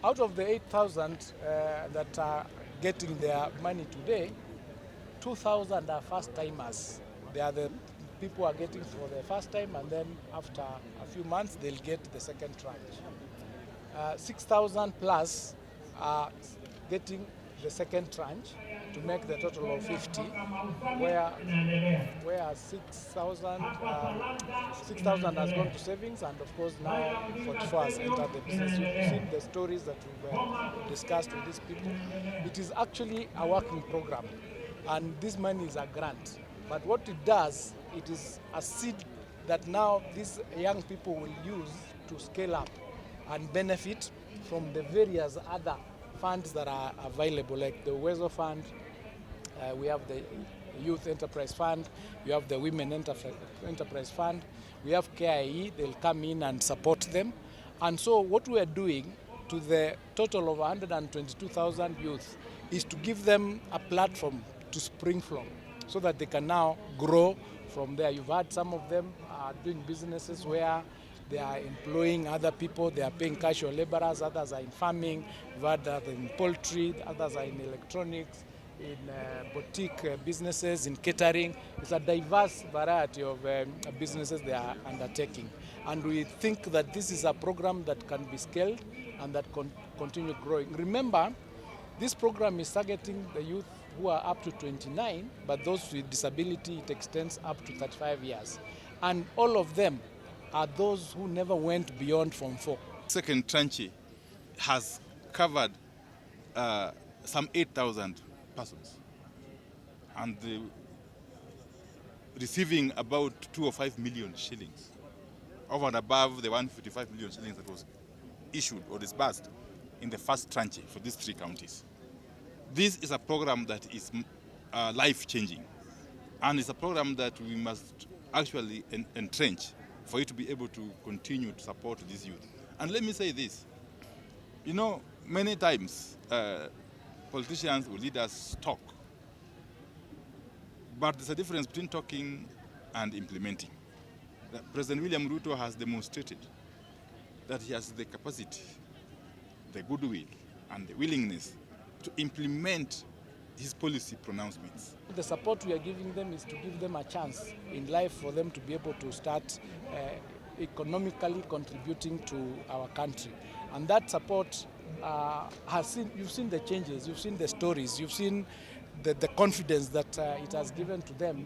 Out of the 8,000 that are getting their money today, 2,000 are first-timers. They are the people who are getting for the first time, and then after a few months, they'll get the second tranche. 6,000 plus are getting the second tranche to make the total of 50, where 6,000 has gone to savings, and of course now 44 has entered the business. You've seen the stories that we've discussed with these people. It is actually a working program, and this money is a grant. But what it does, it is a seed that now these young people will use to scale up and benefit from the various other funds that are available, like the Uwezo Fund. We have the Youth Enterprise Fund, we have the Women Enterprise Fund, we have KIE, they'll come in and support them. And so what we are doing to the total of 122,000 youth is to give them a platform to spring from, so that they can now grow from there. You've had some of them are doing businesses where they are employing other people, they are paying casual laborers, others are in farming, we've had others in poultry, others are in electronics, in boutique businesses, in catering. It's a diverse variety of businesses they are undertaking. And we think that this is a program that can be scaled and that continue growing. Remember, this program is targeting the youth who are up to 29, but those with disability, it extends up to 35 years. And all of them are those who never went beyond Form 4. Second tranche has covered some 8,000 persons, and receiving about 2 or 5 million shillings, over and above the 155 million shillings that was issued or disbursed in the first tranche for these 3 counties. This is a program that is life-changing, and it's a program that we must actually entrench for it to be able to continue to support these youth. And let me say this, you know, many times politicians or leaders talk, but there's a difference between talking and implementing. President William Ruto has demonstrated that he has the capacity, the goodwill, and the willingness to implement his policy pronouncements. The support we are giving them is to give them a chance in life for them to be able to start economically contributing to our country. And that support you've seen the changes, you've seen the stories, you've seen the confidence that it has given to them,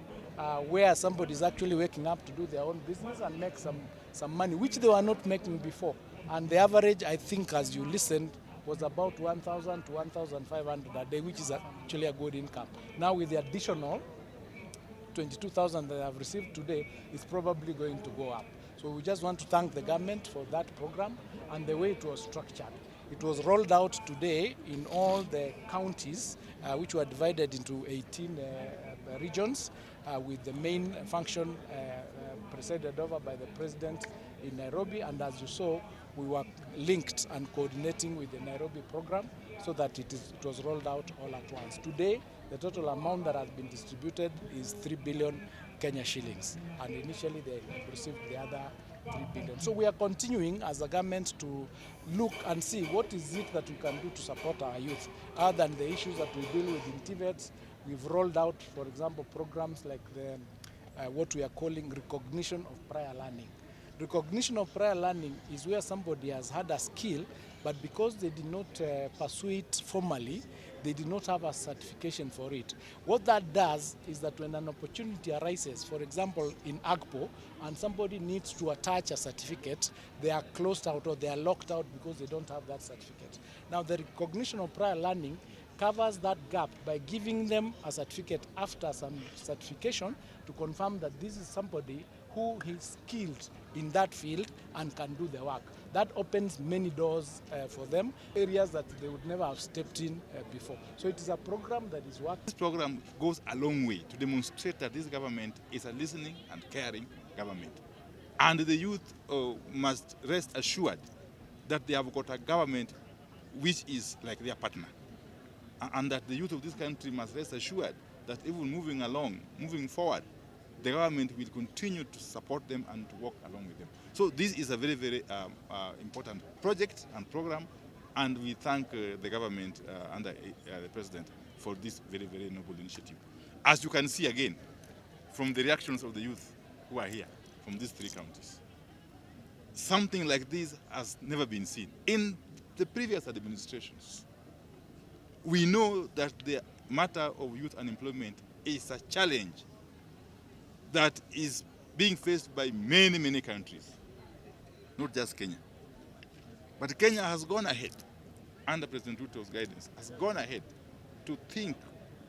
where somebody is actually waking up to do their own business and make some money, which they were not making before. And the average, I think, as you listened, was about 1,000 to 1,500 a day, which is actually a good income. Now with the additional 22,000 that they have received today, it's probably going to go up. So we just want to thank the government for that program and the way it was structured. It was rolled out today in all the counties, which were divided into 18 regions, with the main function presided over by the president in Nairobi. And as you saw, we were linked and coordinating with the Nairobi program so that it was rolled out all at once. Today, the total amount that has been distributed is 3 billion Kenya shillings, and initially they received the other 3 billion. So we are continuing as a government to look and see what is it that we can do to support our youth, other than the issues that we deal with in TVETs. We've rolled out, for example, programs like what we are calling recognition of prior learning. Recognition of prior learning is where somebody has had a skill, but because they did not pursue it formally, they did not have a certification for it. What that does is that when an opportunity arises, for example, in AGPO, and somebody needs to attach a certificate, they are closed out or they are locked out because they don't have that certificate. Now, the recognition of prior learning covers that gap by giving them a certificate after some certification to confirm that this is somebody who is skilled in that field and can do the work. That opens many doors for them, areas that they would never have stepped in before. So it is a program that is working. This program goes a long way to demonstrate that this government is a listening and caring government. And the youth must rest assured that they have got a government which is like their partner. And that the youth of this country must rest assured that even moving forward, the government will continue to support them and to work along with them. So this is a very, very important project and program, And we thank the government under the President for this very, very noble initiative. As you can see again, from the reactions of the youth who are here, from these 3 counties, something like this has never been seen. In the previous administrations, we know that the matter of youth unemployment is a challenge that is being faced by many, many countries, not just Kenya. But Kenya has gone ahead, under President Ruto's guidance, has gone ahead to think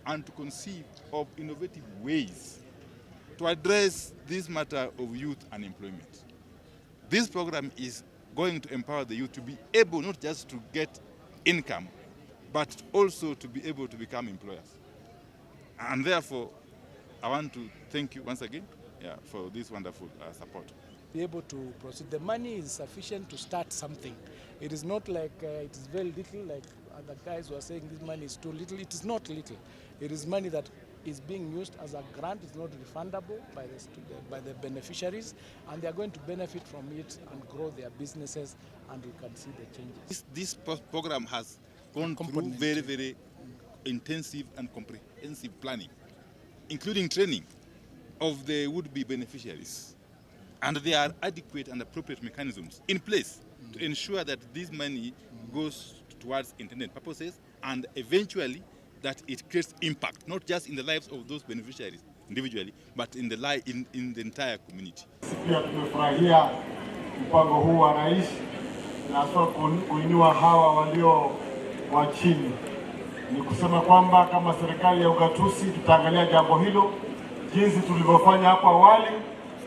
and to conceive of innovative ways to address this matter of youth unemployment. This program is going to empower the youth to be able not just to get income, but also to be able to become employers. And therefore, I want to thank you once again for this wonderful support. Be able to proceed. The money is sufficient to start something. It is not like it is very little, like other guys were saying this money is too little. It is not little. It is money that is being used as a grant. It's not refundable by the beneficiaries, and they are going to benefit from it and grow their businesses, and you can see the changes. This program has gone through very, very intensive and comprehensive planning, including training of the would-be beneficiaries. And there are adequate and appropriate mechanisms in place to ensure that this money goes towards intended purposes and eventually that it creates impact, not just in the lives of those beneficiaries individually, but in the entire community. Pia tumefurahia mpango huu wa rais na kuinua hawa walio wa chini. Ni kusema kwamba kama serikali ya ugatuzi tutaangalia jambo hilo jinsi tulivyofanya hapo awali.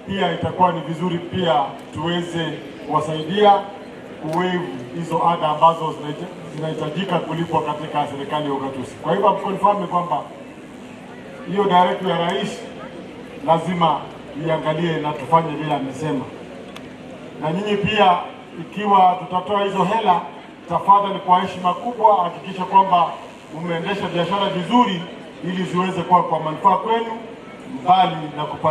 Pia itakuwa ni vizuri pia tuweze kuwasaidia kuwaive hizo ada ambazo zinahitajika kulipwa katika serikali ya ugatuzi. Kwa hivyo mkonfirm kwamba hiyo directive ya rais lazima iangalie na tufanye vile amesema. Na nyinyi pia ikiwa tutatoa hizo hela, tafadhali kwa heshima kubwa hakikisha kwamba umeendesha biashara vizuri ili ziweze kuwa kwa manufaa kwenu mbali na kupata